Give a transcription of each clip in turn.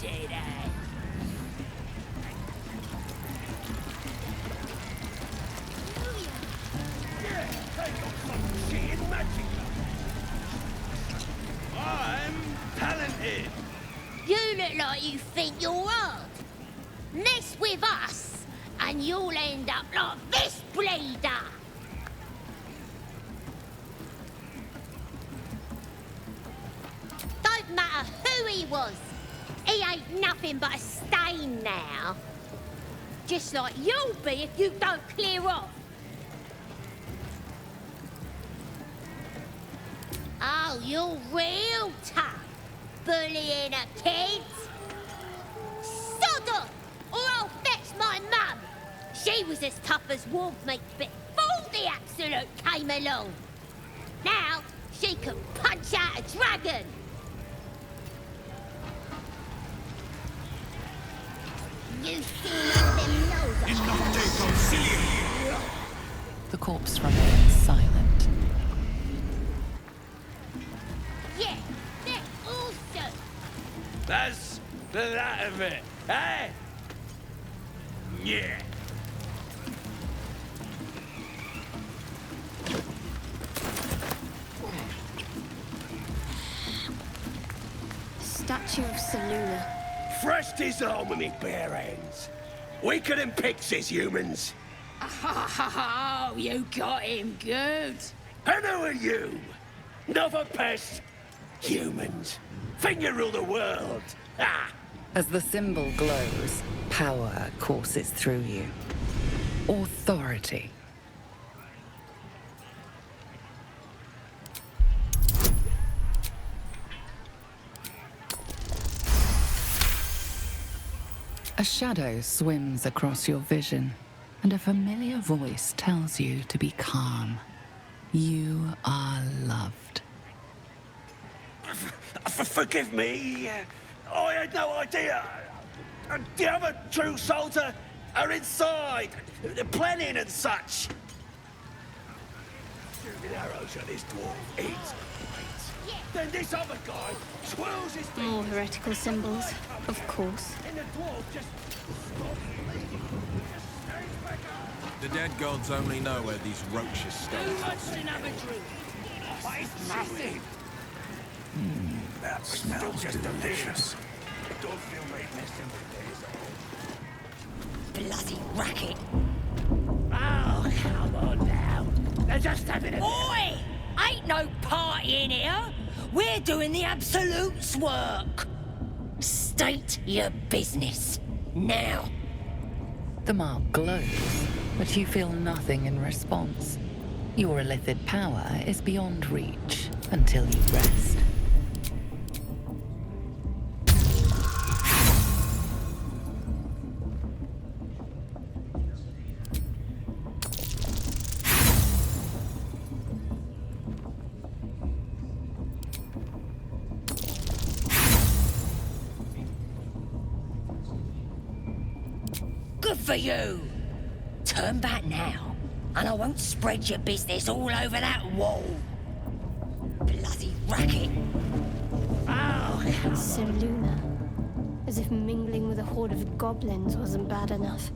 did I? Yeah, they got some shit in magic. I'm talented. You look like you think you're hard. Mess with us, and you'll end up like this bleeder. Don't matter who he was. He ain't nothing but a stain now. Just like you'll be if you don't clear off. Oh, you're real tough, bullying a kid. Sod off, or I'll fetch my mum. She was as tough as wolf meat before the absolute came along. Now, she can punch out a dragon. You seen one of them noses? The corpse remains silent. Yeah, they're awesome. That's that of it, eh? Yeah. Statue of Seluna. Fresh disarm with me bare hands. Weaker than pixies, humans. Oh, you got him good. And who are you? Another pest? Humans. Think you rule the world. Ah! As the symbol glows, power courses through you. Authority. A shadow swims across your vision, and a familiar voice tells you to be calm. You are loved. Forgive me. I had no idea. The other true souls are inside. They're planning and such. Shooting arrows at this dwarf. It's great. Then this other guy twirls his fingers. More heretical symbols, of course. And the dwarf just stops bleeding. Just stands back up. The dead gods only know where these roaches stay. Who wants another drink? It's massive. That smells just delicious. Don't feel like messing with these. Bloody racket. Oh, come on now. They're just having a... Oi! Ain't no party in here. We're doing the absolute's work. State your business. Now. The mark glows, but you feel nothing in response. Your illithid power is beyond reach until you rest. Good for you. Turn back now, and I won't spread your business all over that wall. Bloody racket. Oh, Seluna. As if mingling with a horde of goblins wasn't bad enough.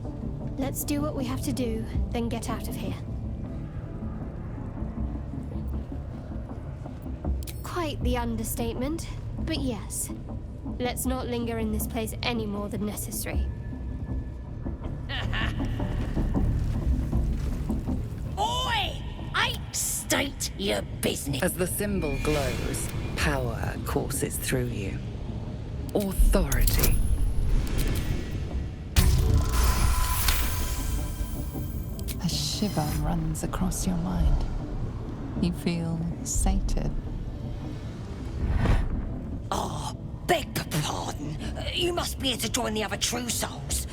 Let's do what we have to do, then get out of here. Quite the understatement, but yes. Let's not linger in this place any more than necessary. Oi! State your business. As the symbol glows, power courses through you. Authority. A shiver runs across your mind. You feel sated. Oh, beg your pardon. You must be here to join the other true souls.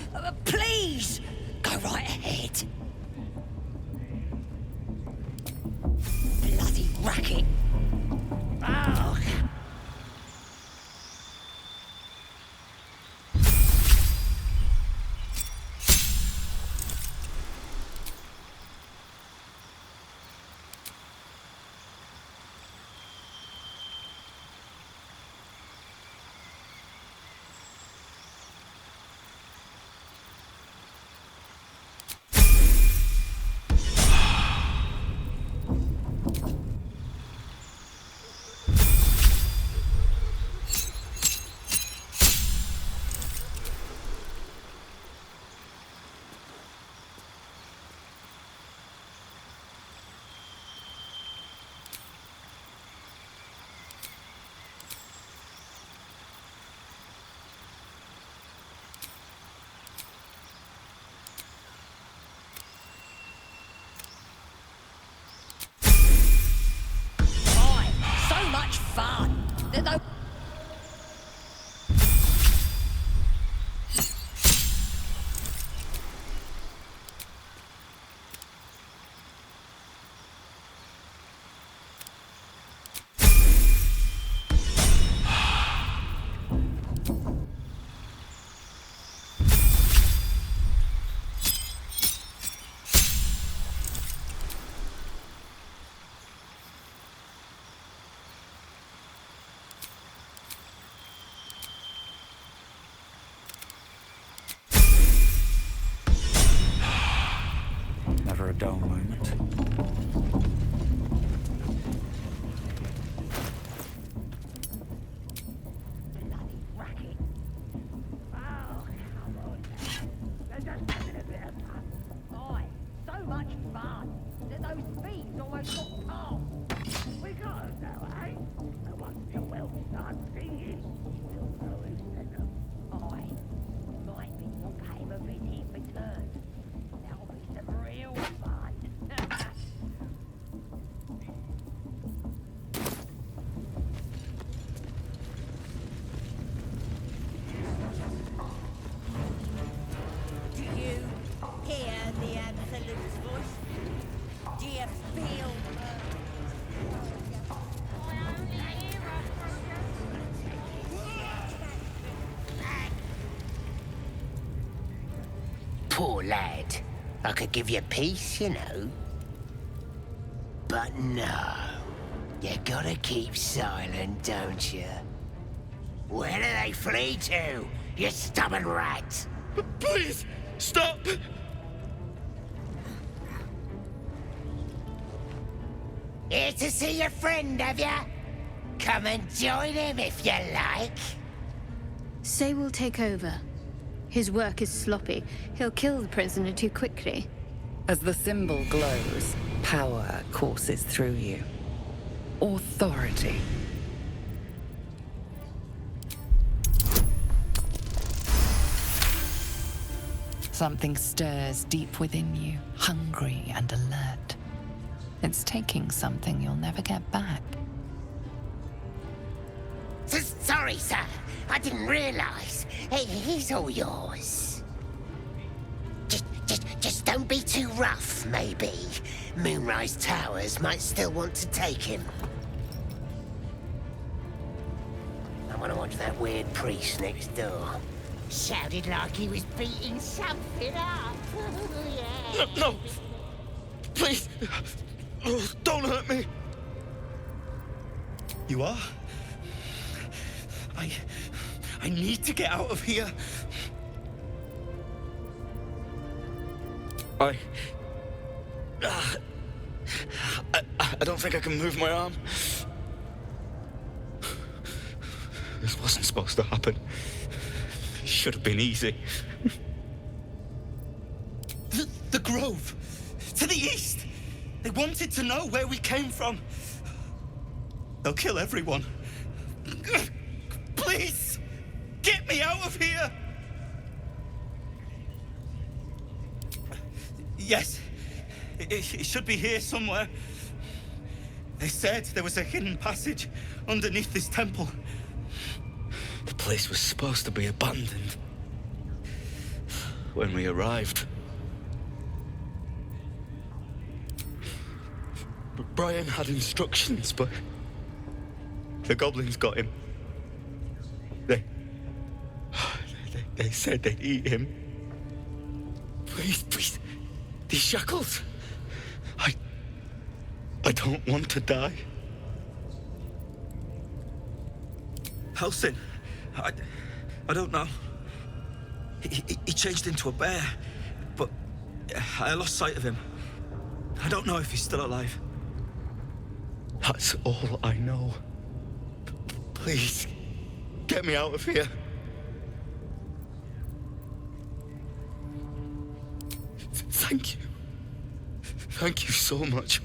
Please, go right ahead. Bloody racket. Oh. dull moment. Bloody racket. Oh, come on. They're just having a bit of fun. Aye, so much fun that those thieves almost got past. We got them now, eh? And once the well starts singing, we'll know who sent them. Aye, might be we'll pay him a visit in return. That'll be some real fun. Do you hear the absolute's voice? Do you feel Poor lad. I could give you peace, you know. But no. You gotta keep silent, don't you? Where do they flee to, you stubborn rat? Please, stop! Here to see your friend, have ya? Come and join him if you like. Say we'll take over. His work is sloppy. He'll kill the prisoner too quickly. As the symbol glows, power courses through you. Authority. Something stirs deep within you, hungry and alert. It's taking something you'll never get back. Sorry, sir. I didn't realize. He's all yours. Just don't be too rough, maybe. Moonrise Towers might still want to take him. I want to watch that weird priest next door. Sounded like he was beating something up. Yeah. No! Please! Oh, don't hurt me! You are? I need to get out of here. I don't think I can move my arm. This wasn't supposed to happen. It should have been easy. The grove! To the east! They wanted to know where we came from. They'll kill everyone. Please! Get me out of here! Yes. It should be here somewhere. They said there was a hidden passage underneath this temple. The place was supposed to be abandoned. When we arrived, Brian had instructions, but the goblins got him. They said they'd eat him. Please, these shackles. I don't want to die. Halsin, I don't know. He changed into a bear, but I lost sight of him. I don't know if he's still alive. That's all I know. Please, get me out of here. Thank you. Thank you so much.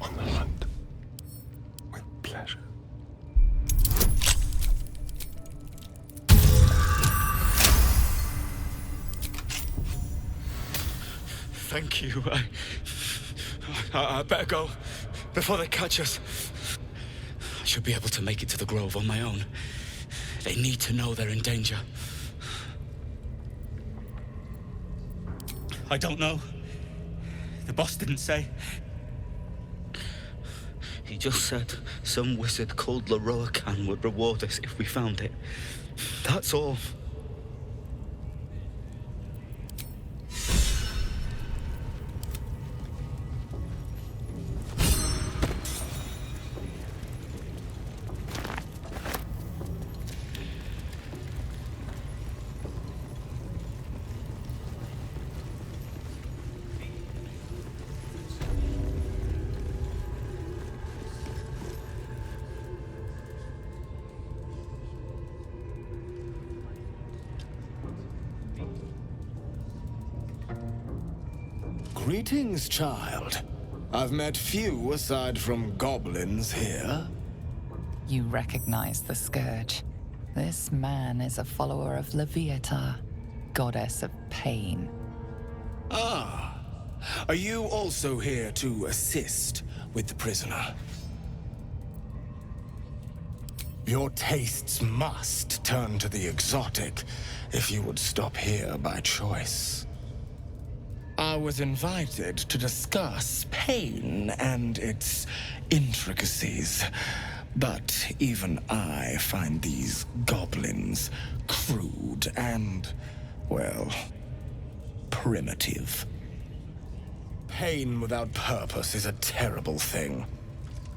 On the hunt with pleasure. Thank you. I better go before they catch us. I should be able to make it to the grove on my own. They need to know they're in danger. I don't know. The boss didn't say. He just said some wizard called Leroacan would reward us if we found it. That's all. Greetings, child. I've met few aside from goblins here. You recognize the scourge. This man is a follower of Leviata, goddess of pain. Ah, are you also here to assist with the prisoner? Your tastes must turn to the exotic if you would stop here by choice. I was invited to discuss pain and its intricacies, but even I find these goblins crude and, well, primitive. Pain without purpose is a terrible thing.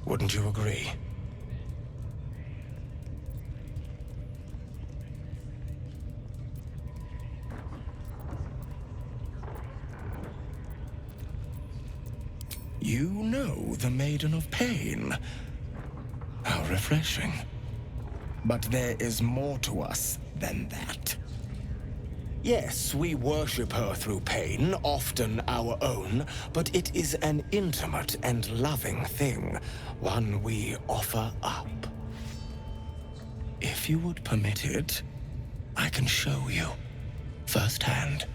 Wouldn't you agree? You know the Maiden of Pain. How refreshing. But there is more to us than that. Yes, we worship her through pain, often our own, but it is an intimate and loving thing, one we offer up. If you would permit it, I can show you firsthand.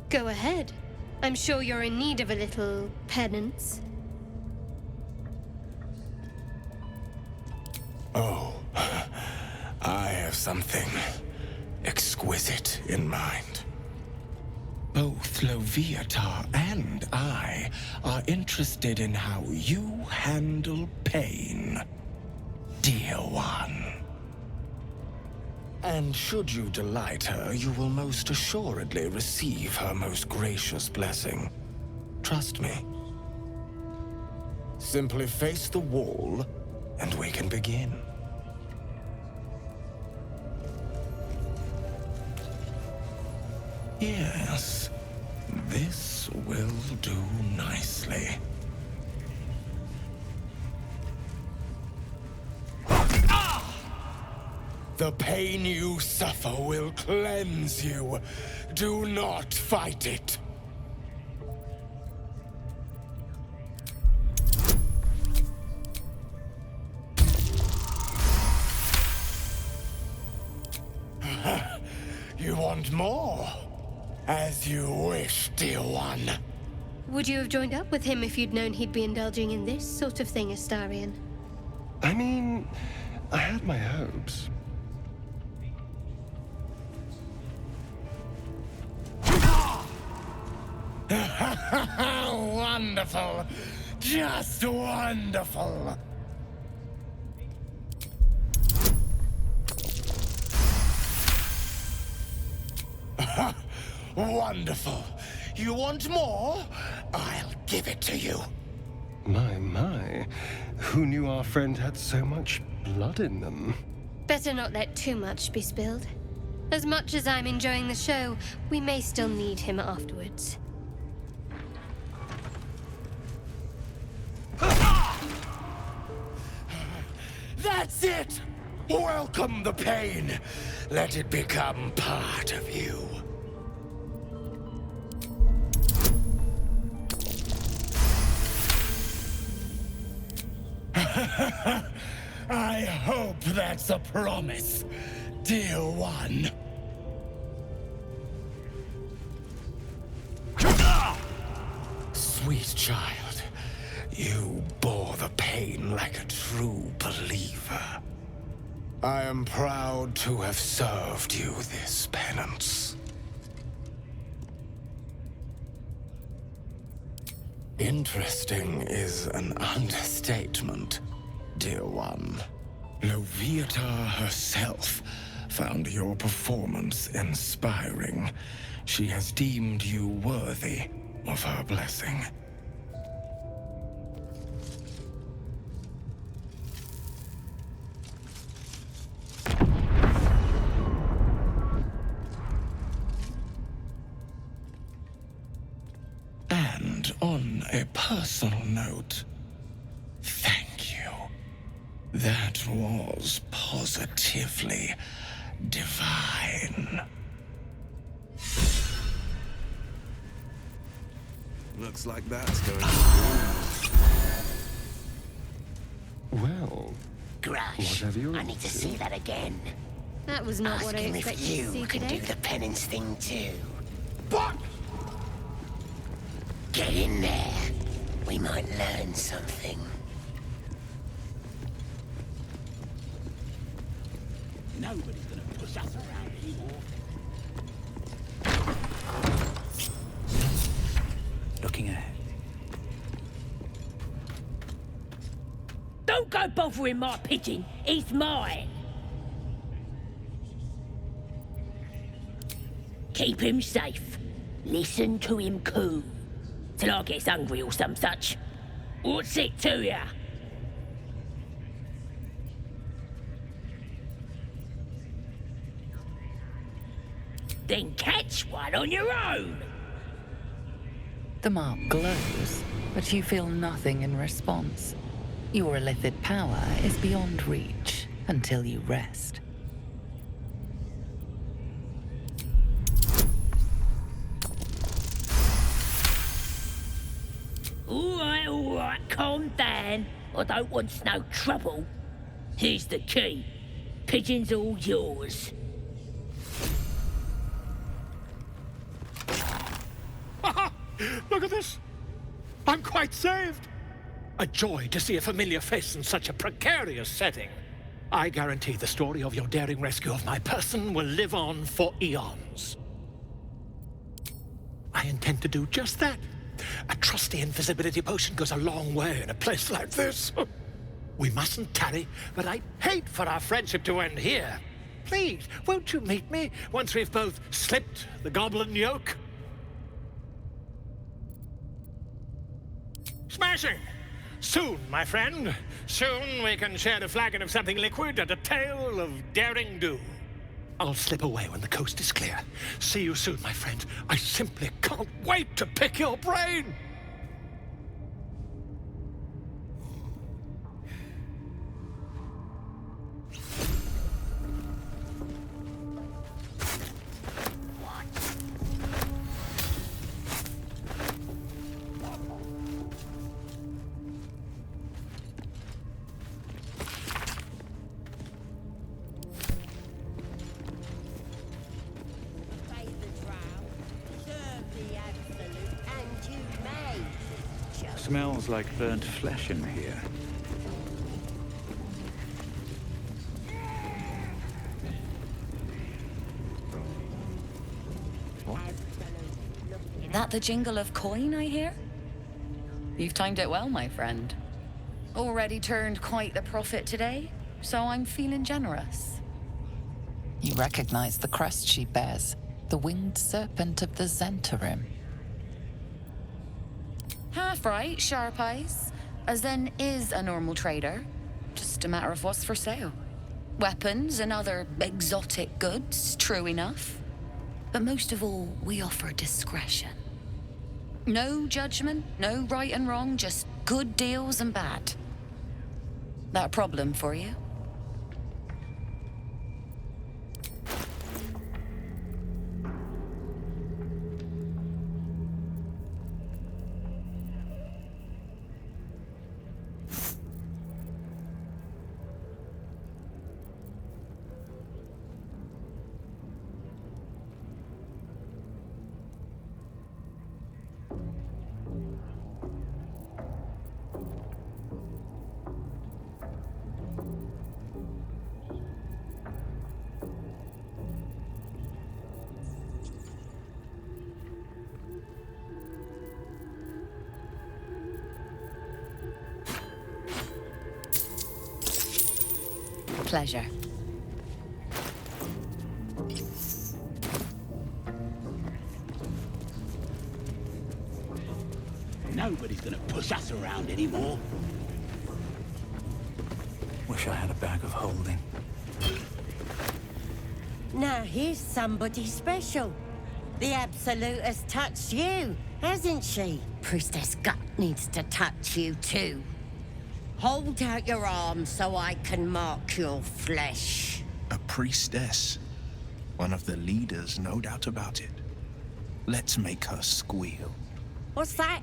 Go ahead. I'm sure you're in need of a little penance. Oh, I have something exquisite in mind. Both Leviata and I are interested in how you handle pain, dear one. And should you delight her, you will most assuredly receive her most gracious blessing. Trust me. Simply face the wall, and we can begin. Yes, this will do nicely. The pain you suffer will cleanse you. Do not fight it. You want more? As you wish, dear one. Would you have joined up with him if you'd known he'd be indulging in this sort of thing, Astarion? I mean, I had my hopes. Wonderful. Just wonderful. Wonderful. You want more? I'll give it to you. My. Who knew our friend had so much blood in them? Better not let too much be spilled. As much as I'm enjoying the show, we may still need him afterwards. That's it! Welcome the pain. Let it become part of you. I hope that's a promise, dear one. Sweet child, you bore the pain like a true believer. I am proud to have served you this penance. Interesting is an understatement, dear one. Leviata herself found your performance inspiring. She has deemed you worthy of her blessing. And on a personal note, thank you. That was positively divine. Looks like that's going. Well, Grush, whatever you're I need to up to. see that again. That was not what I Asking if expected to you see can today. do the penance thing too. What? Get in there. We might learn something. Nobody's gonna push us around anymore. Looking ahead. Don't go bothering my pigeon. He's mine. Keep him safe. Listen to him coo. Till I gets hungry or some such. What's it to ya? Then catch one on your own. The mark glows, but you feel nothing in response. Your illithid power is beyond reach until you rest. All right, calm down. I don't want no trouble. Here's the key. Pigeon's all yours. Look at this! I'm quite saved! A joy to see a familiar face in such a precarious setting. I guarantee the story of your daring rescue of my person will live on for eons. I intend to do just that. A trusty invisibility potion goes a long way in a place like this. We mustn't tarry, but I'd hate for our friendship to end here. Please, won't you meet me once we've both slipped the goblin yoke? Smashing! Soon, my friend. Soon we can share a flagon of something liquid and a tale of daring do. I'll slip away when the coast is clear. See you soon, my friend. I simply can't wait to pick your brain! Obey the drow, serve the absolute, and you may. Just Smells like burnt flesh in here. That the jingle of coin I hear? You've timed it well, my friend. Already turned quite the profit today, so I'm feeling generous. You recognize the crest she bears, the winged serpent of the Zentarim. Half right, sharp eyes. Zen is a normal trader. Just a matter of what's for sale. Weapons and other exotic goods, true enough. But most of all, we offer discretion. No judgment, no right and wrong, just good deals and bad. That a problem for you? Pleasure. Nobody's gonna push us around anymore. Wish I had a bag of holding. Now here's somebody special. The Absolute has touched you, hasn't she? Priestess Gut needs to touch you too. Hold out your arms so I can mark your flesh. A priestess. One of the leaders, no doubt about it. Let's make her squeal. What's that?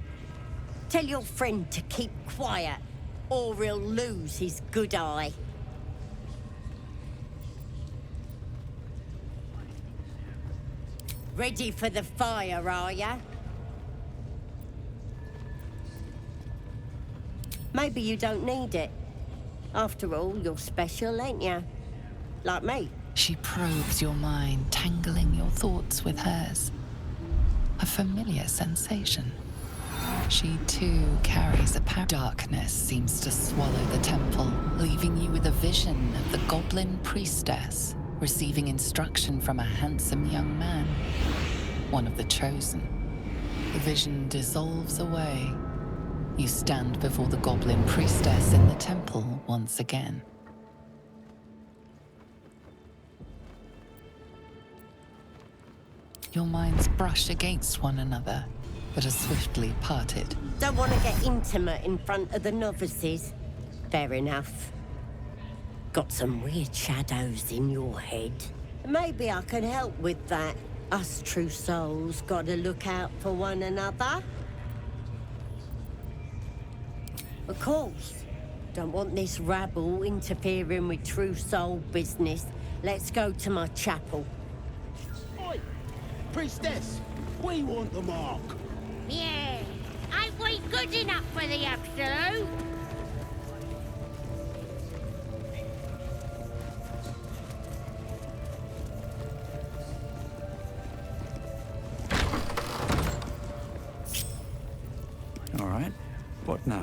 Tell your friend to keep quiet, or he'll lose his good eye. Ready for the fire, are ya? Maybe you don't need it. After all, you're special, ain't ya? Like me. She probes your mind, tangling your thoughts with hers. A familiar sensation. She too carries a power. Darkness seems to swallow the temple, leaving you with a vision of the Goblin priestess receiving instruction from a handsome young man, one of the chosen. The vision dissolves away. You stand before the Goblin priestess in the temple once again. Your minds brush against one another, but are swiftly parted. Don't want to get intimate in front of the novices. Fair enough. Got some weird shadows in your head. Maybe I can help with that. Us true souls gotta look out for one another. Of course. Don't want this rabble interfering with true soul business. Let's go to my chapel. Oi! Priestess! We want the mark! Yeah, ain't we good enough for the absolute? All right, what now?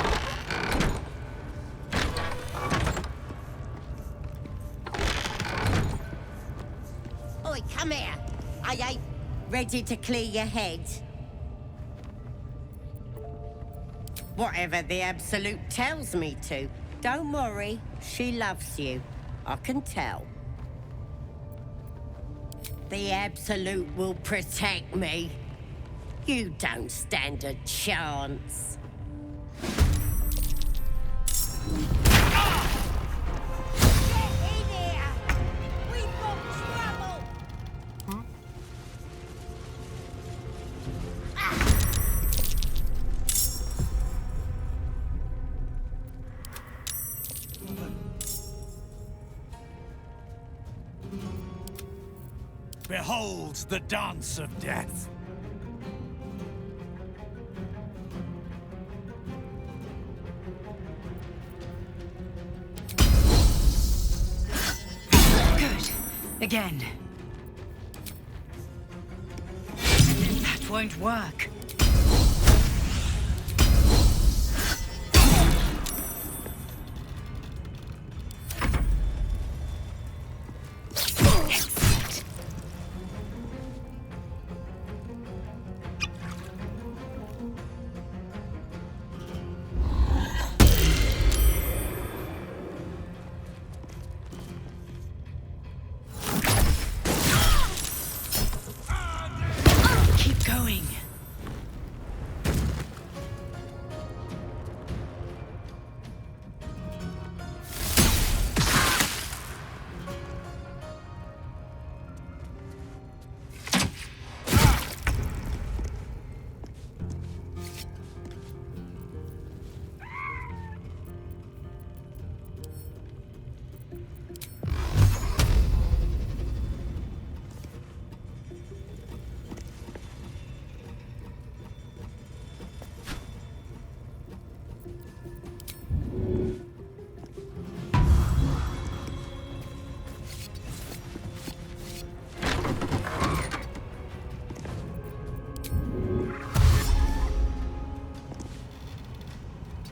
Oi, come here. I ain't ready to clear your head. Whatever the absolute tells me to. Don't worry, she loves you. I can tell. The absolute will protect me. You don't stand a chance. Behold the dance of death. Good. Again. That won't work.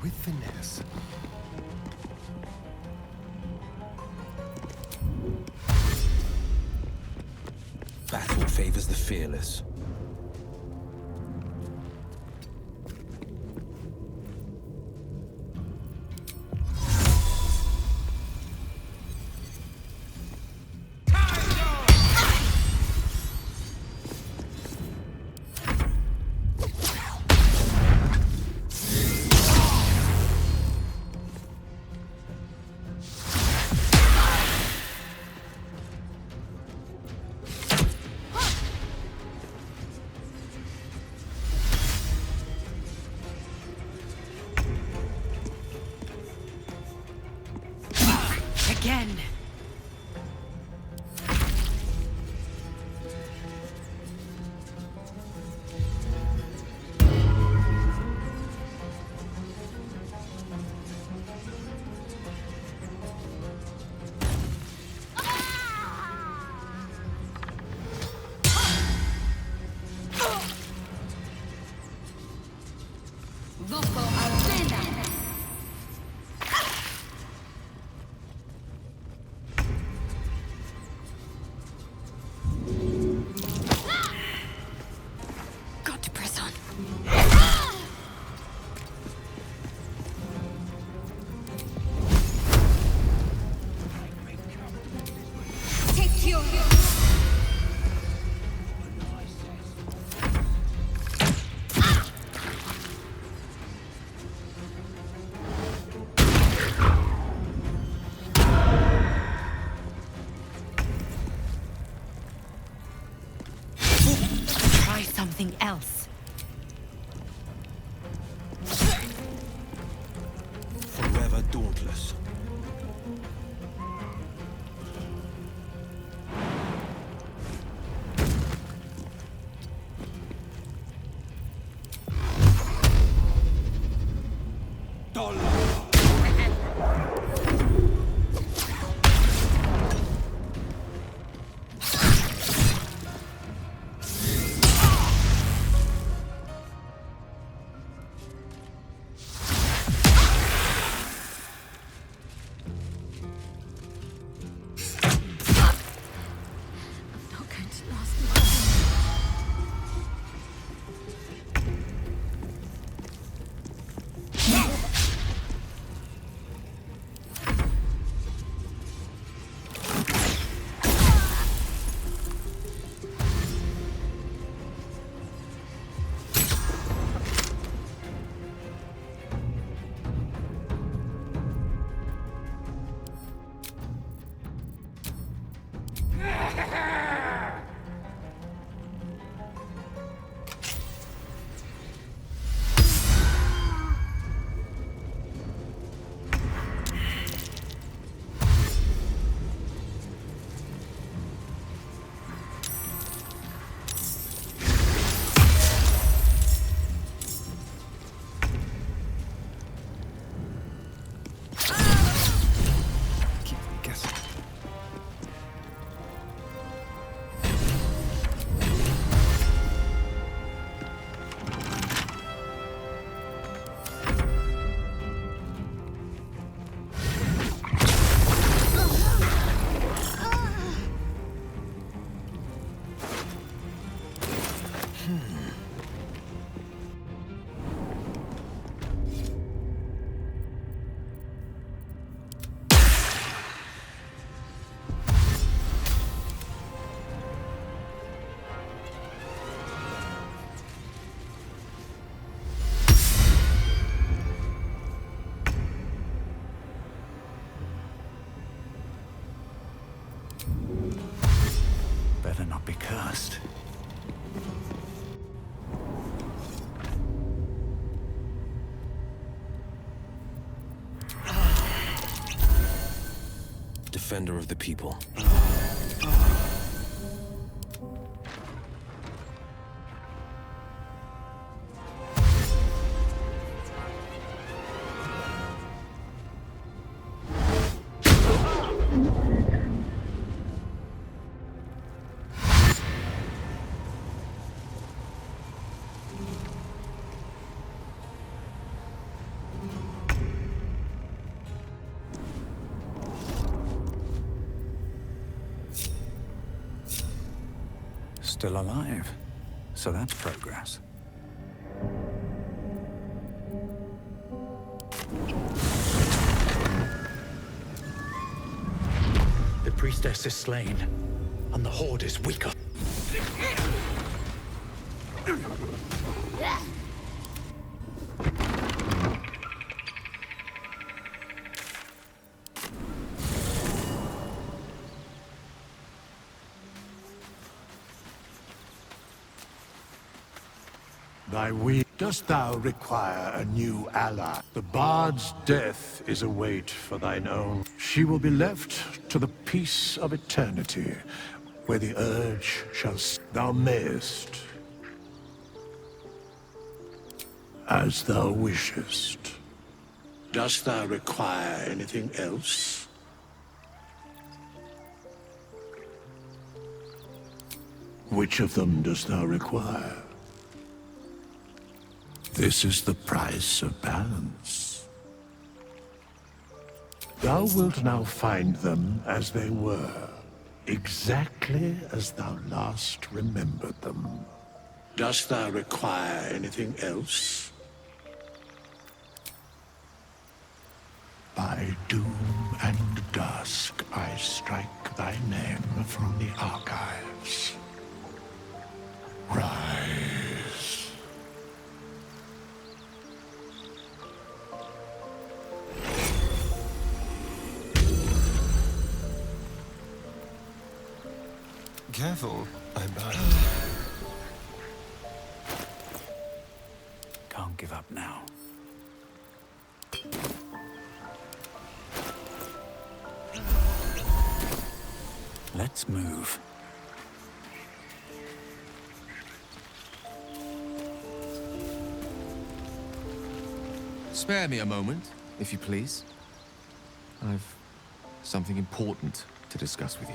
With finesse. Battle favors the fearless. again. Got to press on. Take your... Try something else. Forever dauntless. Better not be cursed. Defender of the people. Still alive. So that's progress. The priestess is slain, and the horde is weaker. Thy we dost thou require a new ally? The bard's death is a weight for thine own. She will be left to the peace of eternity, where the urge shall thou mayest, as thou wishest. Dost thou require anything else? Which of them dost thou require? This is the price of balance. Thou wilt now find them as they were, exactly as thou last remembered them. Dost thou require anything else? By doom and dusk I strike thy name from the archives. Rise. Careful, I'm bad. Can't give up now. Let's move. Spare me a moment, if you please. I've something important to discuss with you.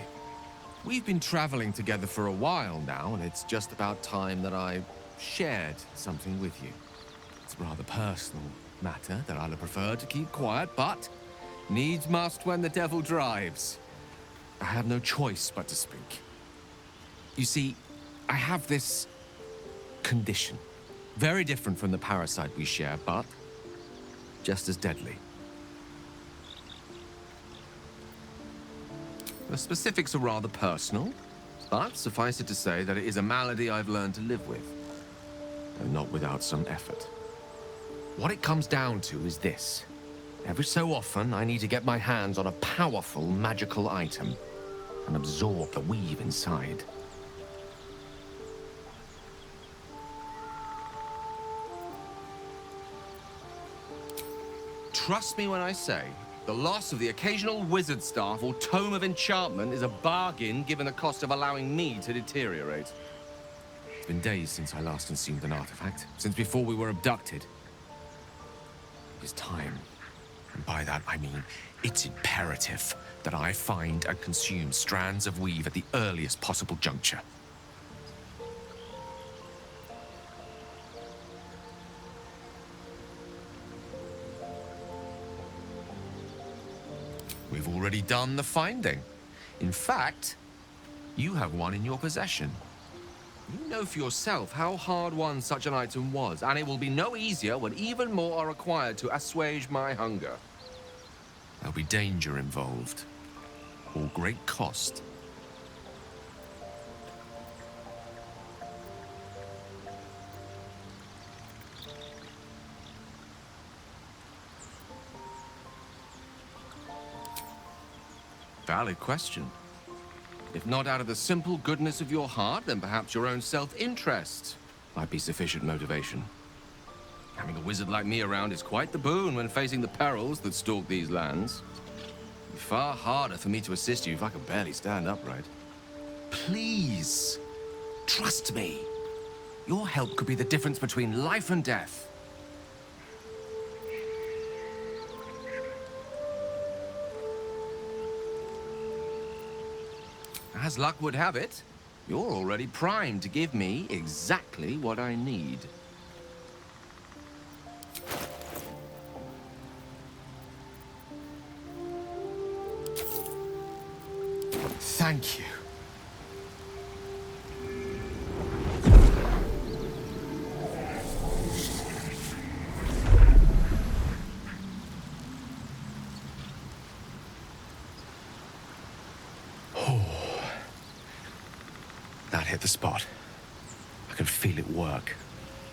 We've been traveling together for a while now, and it's just about time that I shared something with you. It's a rather personal matter that I'd have preferred to keep quiet, but needs must when the devil drives. I have no choice but to speak. You see, I have this condition. Very different from the parasite we share, but just as deadly. The specifics are rather personal, but suffice it to say that it is a malady I've learned to live with, and not without some effort. What it comes down to is this. Every so often, I need to get my hands on a powerful magical item and absorb the weave inside. Trust me when I say, the loss of the occasional wizard staff or tome of enchantment is a bargain given the cost of allowing me to deteriorate. It's been days since I last consumed an artifact, since before we were abducted. It is time. And by that I mean, it's imperative that I find and consume strands of weave at the earliest possible juncture. We've already done the finding. In fact, you have one in your possession. You know for yourself how hard-won such an item was, and it will be no easier when even more are required to assuage my hunger. There'll be danger involved, or great cost. Valid question. If not out of the simple goodness of your heart, then perhaps your own self-interest might be sufficient motivation. Having a wizard like me around is quite the boon when facing the perils that stalk these lands. It'd be far harder for me to assist you if I could barely stand upright. Please, trust me. Your help could be the difference between life and death. As luck would have it, you're already primed to give me exactly what I need. Thank you. That hit the spot. I can feel it work.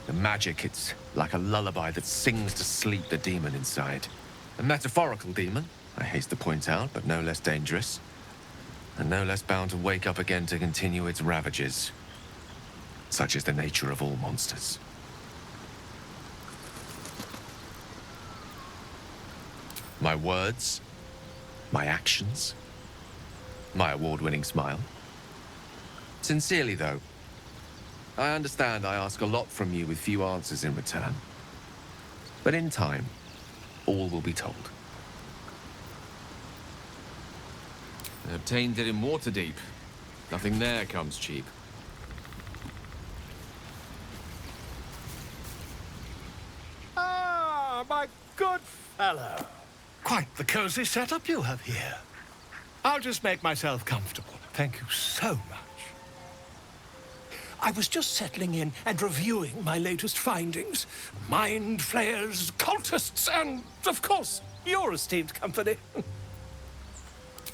The magic, it's like a lullaby that sings to sleep the demon inside. A metaphorical demon, I haste to point out, but no less dangerous. And no less bound to wake up again to continue its ravages. Such is the nature of all monsters. My words, my actions, my award-winning smile. Sincerely, though, I understand I ask a lot from you with few answers in return. But in time, all will be told. I obtained it in Waterdeep. Nothing there comes cheap. Ah, my good fellow. Quite the cozy setup you have here. I'll just make myself comfortable. Thank you so much. I was just settling in and reviewing my latest findings. Mind flayers, cultists, and, of course, your esteemed company.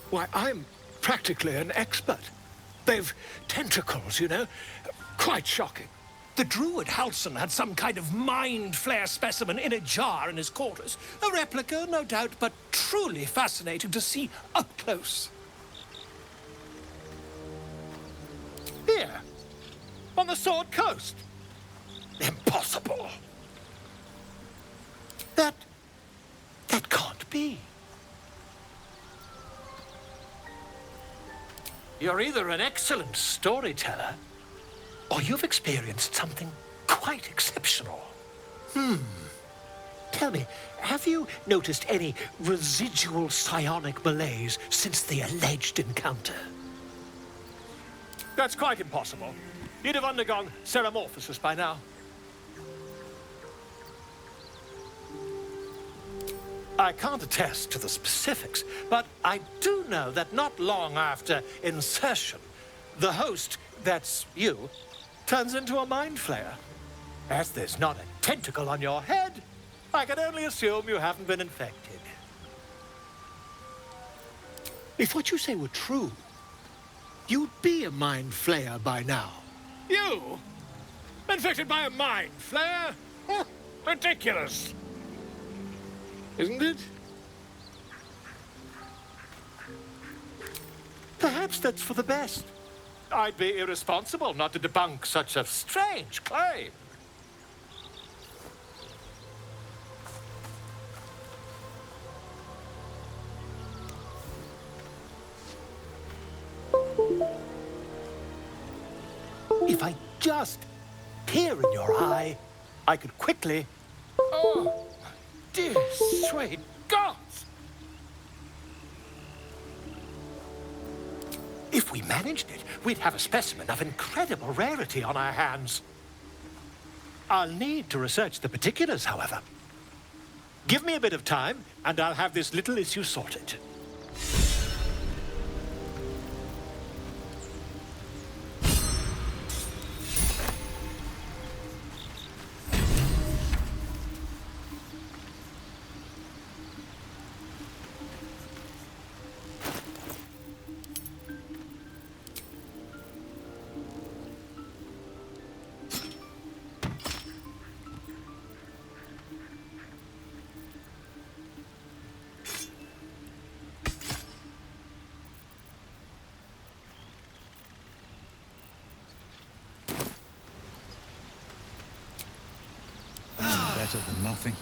Why, I'm practically an expert. They've tentacles, you know. Quite shocking. The druid Halson had some kind of mind flare specimen in a jar in his quarters. A replica, no doubt, but truly fascinating to see up close. Here, on the Sword Coast. Impossible. That can't be. You're either an excellent storyteller, or you've experienced something quite exceptional. Tell me, have you noticed any residual psionic malaise since the alleged encounter? That's quite impossible. You'd have undergone ceramorphosis by now. I can't attest to the specifics, but I do know that not long after insertion, the host, that's you, turns into a mind flayer. As there's not a tentacle on your head, I can only assume you haven't been infected. If what you say were true, you'd be a mind flayer by now. You? Infected by a mind flayer? Ridiculous. Isn't it? Perhaps that's for the best. I'd be irresponsible not to debunk such a strange claim. If I just peer in your eye, I could quickly... Oh, dear sweet gods! If we managed it, we'd have a specimen of incredible rarity on our hands. I'll need to research the particulars, however. Give me a bit of time, and I'll have this little issue sorted. Better than nothing.